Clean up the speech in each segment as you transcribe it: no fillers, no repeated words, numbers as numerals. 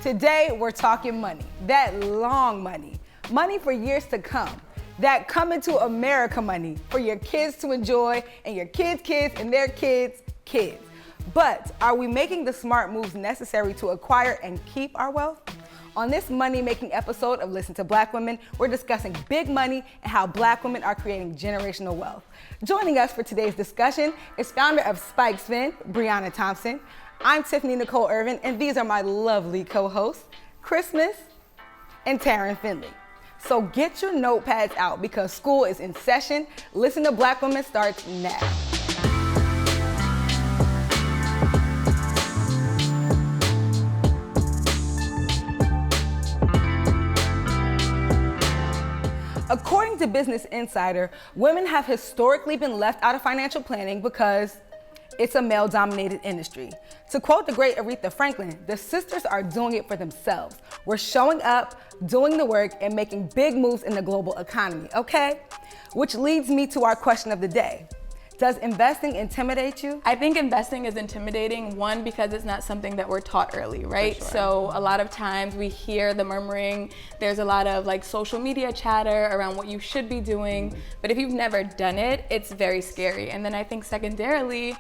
Today, we're talking money, that long money, money for years to come, that coming to America money for your kids to enjoy and your kids' kids and their kids' kids. But are we making the smart moves necessary to acquire and keep our wealth? On this money-making episode of Listen to Black Women, we're discussing big money and how Black women are creating generational wealth. Joining us for today's discussion is founder of Spiked Spin, Briana Thompson. I'm Tiffany Nicole Irvin, and these are my lovely co-hosts, Christmas and Taryn Finley. So get your notepads out because school is in session. Listen to Black Women starts now. According to Business Insider, women have historically been left out of financial planning because it's a male-dominated industry. To quote the great Aretha Franklin, the sisters are doing it for themselves. We're showing up, doing the work, and making big moves in the global economy, okay? Which leads me to our question of the day. Does investing intimidate you? I think investing is intimidating, one, because it's not something that we're taught early, right? Sure. So a lot of times we hear the murmuring, there's a lot of like social media chatter around what you should be doing, but if you've never done it, it's very scary. And then I think secondarily,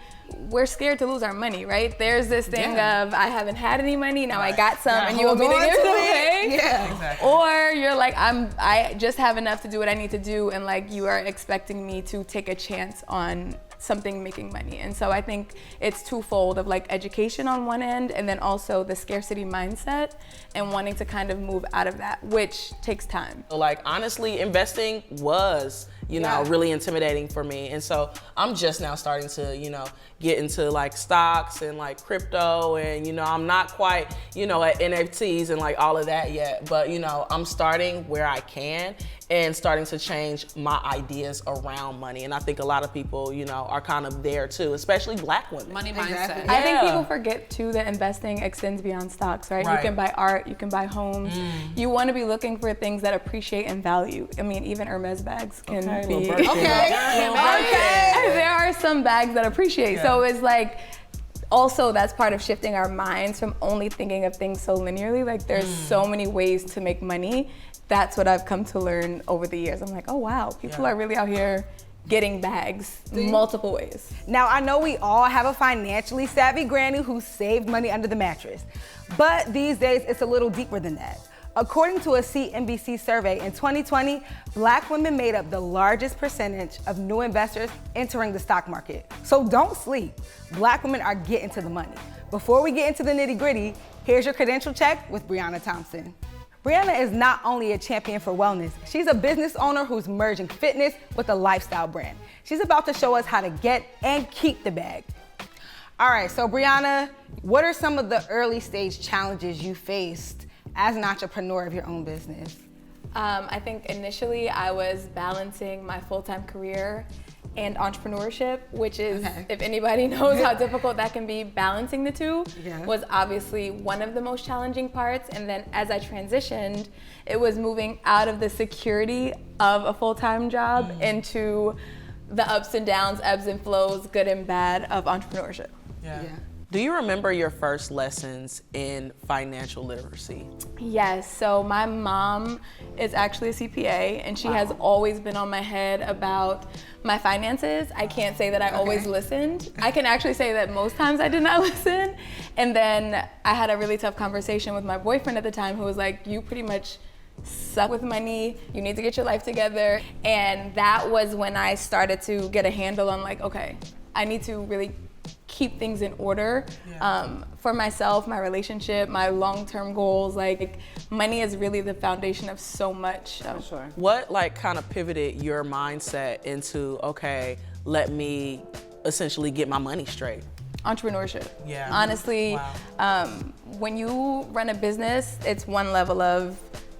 we're scared to lose our money, right? There's this thing of, I haven't had any money, now I got some, and you want me to give it away? Yeah, exactly. Or you're like, I just have enough to do what I need to do, and like you are expecting me to take a chance on something making money. And so I think it's twofold of like education on one end, and then also the scarcity mindset and wanting to kind of move out of that, which takes time. Like honestly, investing was, really intimidating for me. And so I'm just now starting to, get into like stocks and like crypto, and I'm not quite, at NFTs and like all of that yet, but I'm starting where I can and starting to change my ideas around money. And I think a lot of people, are kind of there too, especially Black women. Money mindset. I think people forget too that investing extends beyond stocks, right? You can buy art, you can buy homes. You want to be looking for things that appreciate and value. I mean, even Hermes bags can be. There are some bags that appreciate. Yeah. So it's like, also that's part of shifting our minds from only thinking of things so linearly. Like there's so many ways to make money. That's what I've come to learn over the years. I'm like, oh wow, people are really out here getting bags multiple ways. Now, I know we all have a financially savvy granny who saved money under the mattress, but these days it's a little deeper than that. According to a CNBC survey in 2020, Black women made up the largest percentage of new investors entering the stock market. So don't sleep. Black women are getting to the money. Before we get into the nitty-gritty, here's your credential check with Briana Thompson. Briana is not only a champion for wellness, she's a business owner who's merging fitness with a lifestyle brand. She's about to show us how to get and keep the bag. All right, so Briana, what are some of the early stage challenges you faced as an entrepreneur of your own business? I think initially I was balancing my full-time career and entrepreneurship, which is, if anybody knows how difficult that can be, balancing the two was obviously one of the most challenging parts. And then as I transitioned, it was moving out of the security of a full-time job into the ups and downs, ebbs and flows, good and bad of entrepreneurship. Do you remember your first lessons in financial literacy? Yes, so my mom is actually a CPA, and she has always been on my head about my finances. I can't say that I always listened. I can actually say that most times I did not listen. And then I had a really tough conversation with my boyfriend at the time who was like, you pretty much suck with money, you need to get your life together. And that was when I started to get a handle on like, okay, I need to really keep things in order for myself, my relationship, my long-term goals. Like money is really the foundation of so much. So. Sure. What kind of pivoted your mindset into, okay, let me essentially get my money straight? Entrepreneurship. Honestly, when you run a business, it's one level of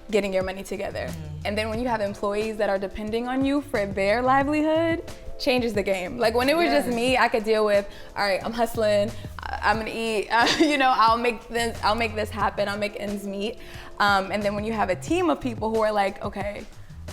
getting your money together. And then when you have employees that are depending on you for their livelihood, changes the game. Like when it was just me, I could deal with, all right, I'm hustling, I'm gonna eat, I'll make this happen, I'll make ends meet. And then when you have a team of people who are like, okay,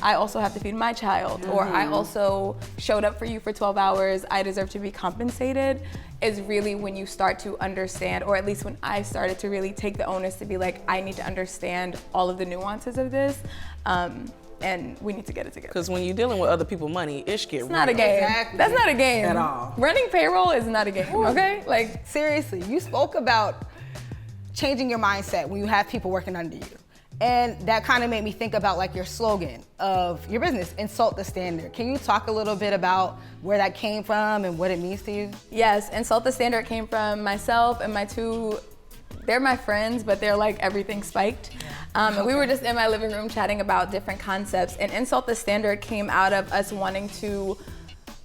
I also have to feed my child, or I also showed up for you for 12 hours, I deserve to be compensated, is really when you start to understand, or at least when I started to really take the onus to be like, I need to understand all of the nuances of this, and we need to get it together. Because when you're dealing with other people's money, it's not a game. Exactly. That's not a game. At all. Running payroll is not a game, okay? Like, seriously, you spoke about changing your mindset when you have people working under you. And that kind of made me think about like your slogan of your business, insult the standard. Can you talk a little bit about where that came from and what it means to you? yes, insult the standard came from myself and they're my friends, but they're like everything Spiked. And we were just in my living room chatting about different concepts, and insult the standard came out of us wanting to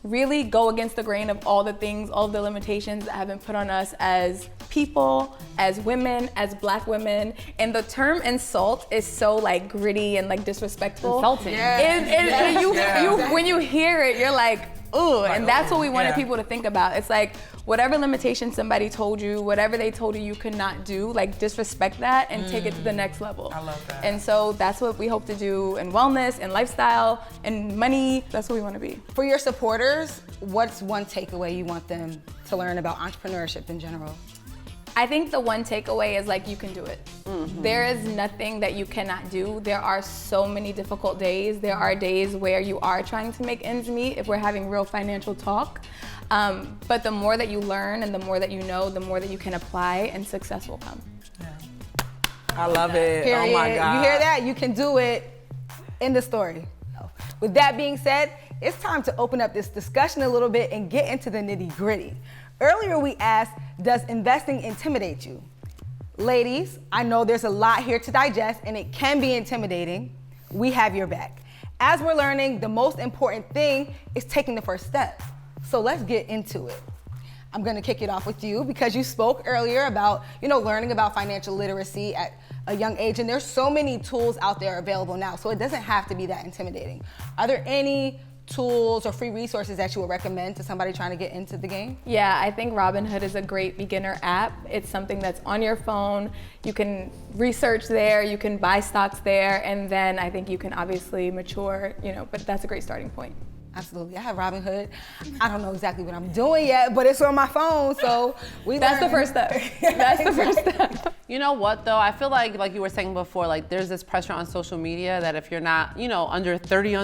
really go against the grain of all the things, all the limitations that have been put on us as people, as women, as Black women. And the term insult is so like gritty and like disrespectful. Insulting. When you hear it, you're like, ooh, and that's what we wanted people to think about. It's like, whatever limitation somebody told you, whatever they told you could not do, like disrespect that and take it to the next level. I love that. And so that's what we hope to do in wellness and lifestyle and money. That's what we want to be. For your supporters, what's one takeaway you want them to learn about entrepreneurship in general? I think the one takeaway is like, you can do it. There is nothing that you cannot do. There are so many difficult days. There are days where you are trying to make ends meet if we're having real financial talk. But the more that you learn and the more that you know, the more that you can apply, and success will come. I love it. Period. Oh my God. You hear that? You can do it. End of story. With that being said, it's time to open up this discussion a little bit and get into the nitty gritty. Earlier we asked, does investing intimidate you? Ladies, I know there's a lot here to digest and it can be intimidating. We have your back. As we're learning, the most important thing is taking the first step. So let's get into it. I'm gonna kick it off with you because you spoke earlier about, learning about financial literacy at a young age, and there's so many tools out there available now, so it doesn't have to be that intimidating. Are there any tools or free resources that you would recommend to somebody trying to get into the game? Yeah, I think Robinhood is a great beginner app. It's something that's on your phone. You can research there, you can buy stocks there, and then I think you can obviously mature, but that's a great starting point. Absolutely, I have Robinhood. I don't know exactly what I'm doing yet, but it's on my phone, so That's the first step. That's the first step. You know what though? I feel like you were saying before, like there's this pressure on social media that if you're not, under 30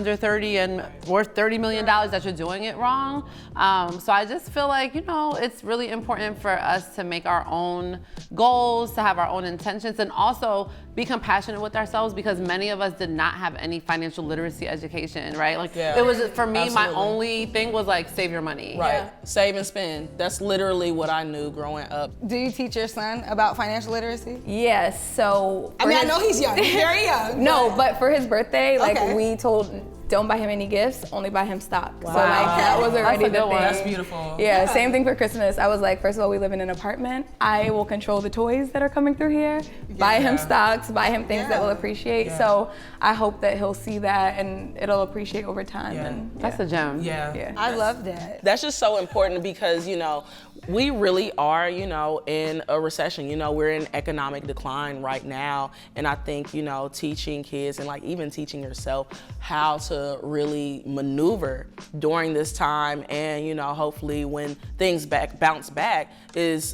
and worth $30 million, that you're doing it wrong. So I just feel like, it's really important for us to make our own goals, to have our own intentions, and also be compassionate with ourselves, because many of us did not have any financial literacy education, right? It was, for me, my only thing was like, save your money. Right, Yeah. Save and spend. That's literally what I knew growing up. Do you teach your son about financial literacy? Yes, so. I know he's young, he's very young. No, but for his birthday, Okay. we told, don't buy him any gifts, only buy him stock. Wow. So that was already That's a the good thing. one. That's beautiful. Yeah, same thing for Christmas. I was like, first of all, we live in an apartment. I will control the toys that are coming through here. Buy him stocks, buy him things that will appreciate. Yeah. So I hope that he'll see that and it'll appreciate over time. Yeah. And That's a gem. Yeah. I love that. That's just so important because, we really are, in a recession. We're in economic decline right now. And I think, teaching kids and even teaching yourself how to really maneuver during this time, and, hopefully when things bounce back is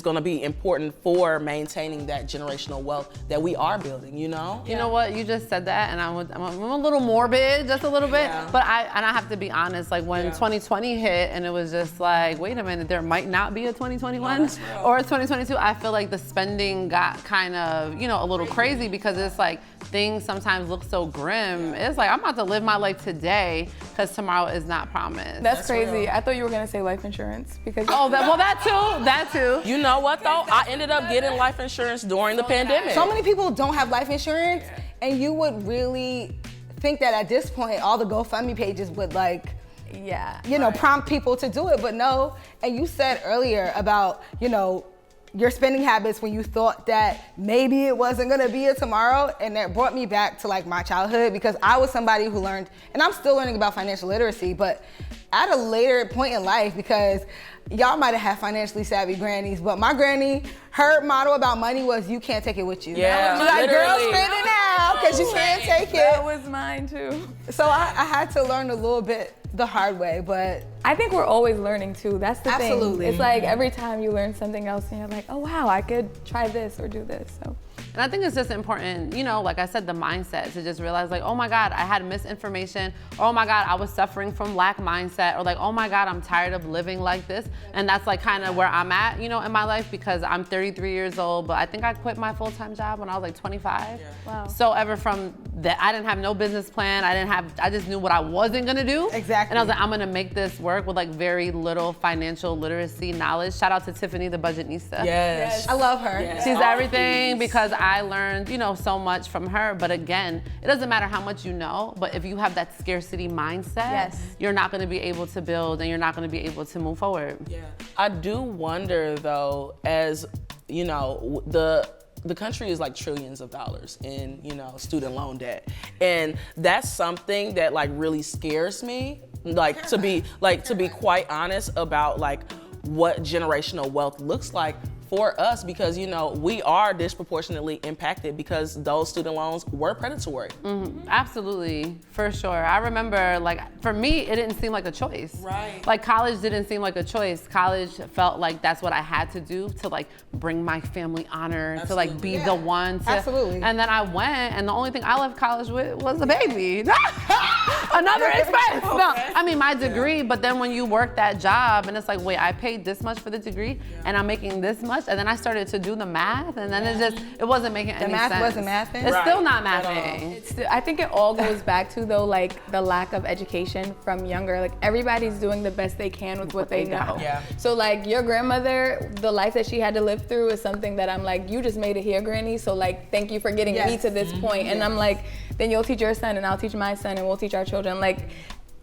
going to be important for maintaining that generational wealth that we are building, You know what? You just said that, and I'm a little morbid, just a little bit. Yeah. But I have to be honest. Like when 2020 hit, and it was just like, wait a minute, there might not be a 2021 or a 2022. I feel like the spending got kind of, a little crazy, because it's like things sometimes look so grim. It's like, I'm about to live my life today because tomorrow is not promised. That's crazy. real. I thought you were gonna say life insurance because that too. You know what though? I ended up getting life insurance during the pandemic. So many people don't have life insurance, and you would really think that at this point, all the GoFundMe pages would prompt people to do it, but no. And you said earlier about, your spending habits when you thought that maybe it wasn't gonna be a tomorrow, and that brought me back to my childhood, because I was somebody who learned, and I'm still learning about financial literacy, but at a later point in life, because y'all might have had financially savvy grannies, but my granny, her motto about money was, you can't take it with you. Yeah, She's like, girl, literally. spend it now, because you can't take That it. was mine too. So I had to learn a little bit the hard way, but I think we're always learning too. That's the Absolutely. thing. It's like every time you learn something else and you're like, oh wow, I could try this or do this. So. And I think it's just important, you know, like I said, the mindset, to just realize like, oh my God, I had misinformation, or oh my God, I was suffering from lack mindset, or like, oh my God, I'm tired of living like this. And that's like kind of where I'm at, you know, in my life, because I'm 33 years old, but I think I quit my full-time job when I was like 25. Yeah. Wow. So ever from that, I didn't have no business plan. I just knew what I wasn't gonna do. Exactly. And I was like, I'm gonna make this work with like very little financial literacy knowledge. Shout out to Tiffany, the budgetnista. Yes. I love her. Yes. She's Oh, everything, please. because I learned, you know, so much from her. But again, it doesn't matter how much you know, but if you have that scarcity mindset, Yes. you're not gonna be able to build, and you're not gonna be able to move forward. Yeah. I do wonder though, as you know, the country is like trillions of dollars in, you know, student loan debt. And that's something that like really scares me. Like to be quite honest about like what generational wealth looks like for us, because you know we are disproportionately impacted because those student loans were predatory. Absolutely, for sure. I remember, like, for me, it didn't seem like a choice. Right. Like, college didn't seem like a choice. College felt like that's what I had to do to, like, bring my family honor, to, like, be the one to. Absolutely. And then I went, and the only thing I left college with was a baby. Another expense. No, I mean, my degree, but then when you work that job, and it's like, wait, I paid this much for the degree, and I'm making this much, and then I started to do the math, and then it wasn't making any sense. math wasn't mathing? It's still not Right. mathing. I think it all goes back to though, like the lack of education from younger. Like everybody's doing the best they can with what they know. Yeah. So like your grandmother, the life that she had to live through is something that I'm like, you just made it here, Granny. So like, thank you for getting me Yes. to this point. And I'm like, then you'll teach your son, and I'll teach my son, and we'll teach our children. Like,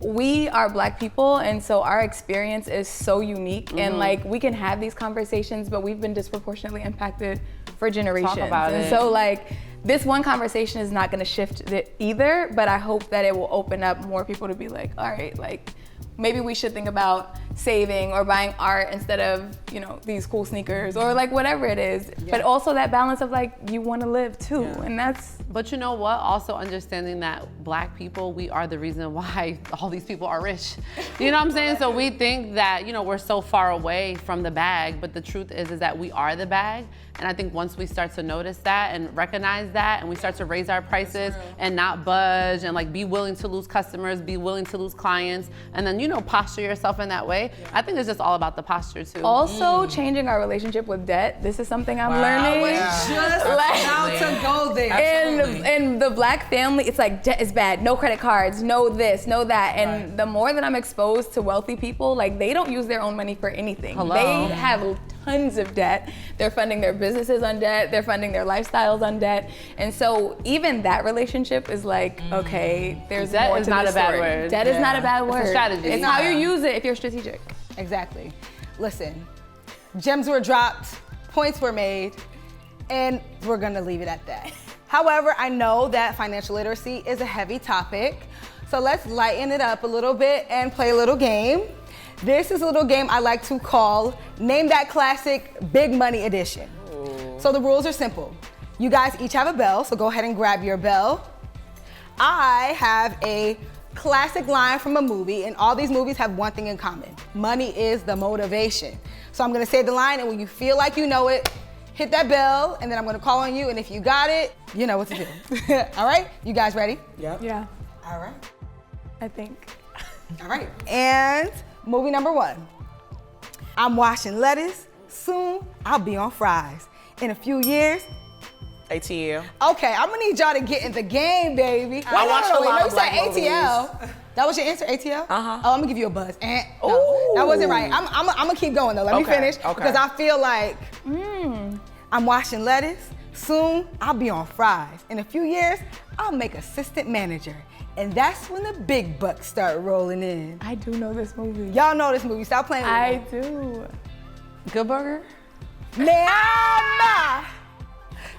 we are Black people, and so our experience is so unique, and like we can have these conversations, but we've been disproportionately impacted for generations. Talk about and it. so like this one conversation is not going to shift it either, but I hope that it will open up more people to be like, all right, like maybe we should think about saving or buying art instead of, you know, these cool sneakers or like whatever it is. But also that balance of like, you want to live too, and that's. But you know what? Also understanding that Black people, we are the reason why all these people are rich. You know what I'm saying? So we think that, you know, we're so far away from the bag, but the truth is that we are the bag. And I think once we start to notice that and recognize that, and we start to raise our prices and not budge, and like be willing to lose customers, be willing to lose clients, and then, you know, posture yourself in that way. I think it's just all about the posture too. Also changing our relationship with debt. This is something I'm learning. Just about to go there. In the Black family, it's like debt is bad. No credit cards, no this, no that. And the more that I'm exposed to wealthy people, like they don't use their own money for anything. Hello. They have tons of debt. They're funding their businesses on debt. They're funding their lifestyles on debt. And so even that relationship is like, okay, there's Debt more is to not this a bad story. word. Debt is not a bad word. It's a strategy. It's how you use it if you're strategic. Exactly. Listen, gems were dropped, points were made, and we're gonna leave it at that. However, I know that financial literacy is a heavy topic, so let's lighten it up a little bit and play a little game. This is a little game I like to call Name That Classic Big Money Edition. So the rules are simple. You guys each have a bell, so go ahead and grab your bell. I have a classic line from a movie, and all these movies have one thing in common. Money is the motivation. So I'm gonna say the line, and when you feel like you know it, hit that bell, and then I'm gonna call on you, and if you got it, you know what to do. All right, you guys ready? Yep. Yeah, All right. I think. All right, and movie number one. I'm washing lettuce, soon I'll be on fries. In a few years, ATL. okay, I'm gonna need y'all to get in the game, baby. I watched a lot no, of you said Black movies. ATL. That was your answer, ATL? Uh-huh. Oh, I'm gonna give you a buzz. No, Ooh. that wasn't right. I'm gonna keep going though. Let me Okay, finish okay. because I feel like I'm washing lettuce. Soon I'll be on fries. In a few years, I'll make assistant manager. And that's when the big bucks start rolling in. I do know this movie. Y'all know this movie. Stop playing with I me. do. Good Burger? Nah. I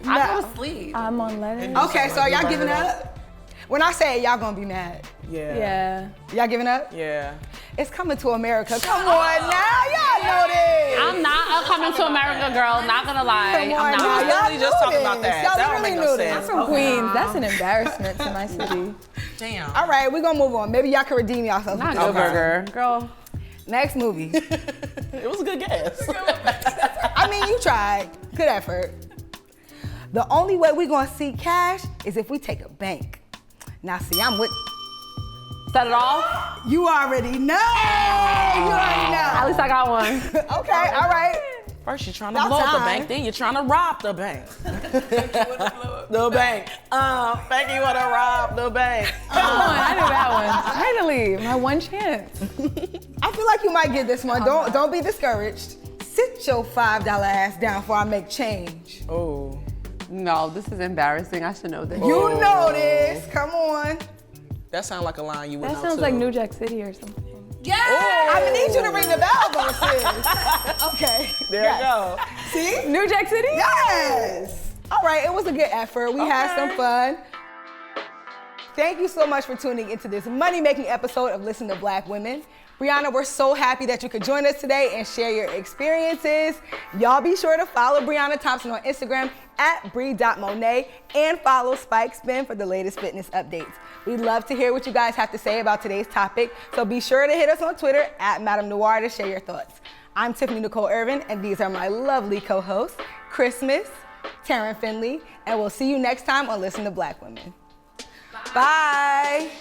Nah. go to sleep. I'm on lettuce. Okay, so are y'all giving up? When I say it, y'all gonna be mad. Yeah. Yeah. Y'all giving up? Yeah. It's Coming to America. Come on now, y'all know this. I'm not a Coming to America girl, not gonna lie. Come on I'm now, not. y'all literally just knew talking about this. that. Y'all That don't literally make no knew this. sense. I'm from Queens. That's an embarrassment to my city. Damn. All right, we're gonna move on. Maybe y'all can redeem yourselves. Not with this. Good Burger, girl. Next movie. It was a good guess. I mean, you tried. Good effort. The only way we're gonna see cash is if we take a bank. Now, see, I'm with. Set it off. You already know. You already At know. least I got one. Okay, all right. First you're trying to About blow up the time. bank, then you're trying to rob the bank. The bank. Thank you want to rob the bank. Come on, I knew that one. Finally, my one chance. I feel like you might get this one. Don't be discouraged. Sit your $5 ass down before I make change. Oh. No, this is embarrassing. I should know this. You know this. Come on. That sounds like a line you would know That sounds too. like New Jack City or something. Yeah. I'm gonna need you to ring the bell, though, sis. Okay. There Yes. you go. See? New Jack City? Yes. All right, it was a good effort. We had some fun. Thank you so much for tuning into this money-making episode of Listen to Black Women. Briana, we're so happy that you could join us today and share your experiences. Y'all be sure to follow Briana Thompson on Instagram @Bri.Monet and follow Spiked Spin for the latest fitness updates. We'd love to hear what you guys have to say about today's topic, so be sure to hit us on Twitter @MadameNoire to share your thoughts. I'm Tiffany Nicole Irvin, and these are my lovely co-hosts, Christmas, Taryn Finley, and we'll see you next time on Listen to Black Women. Bye.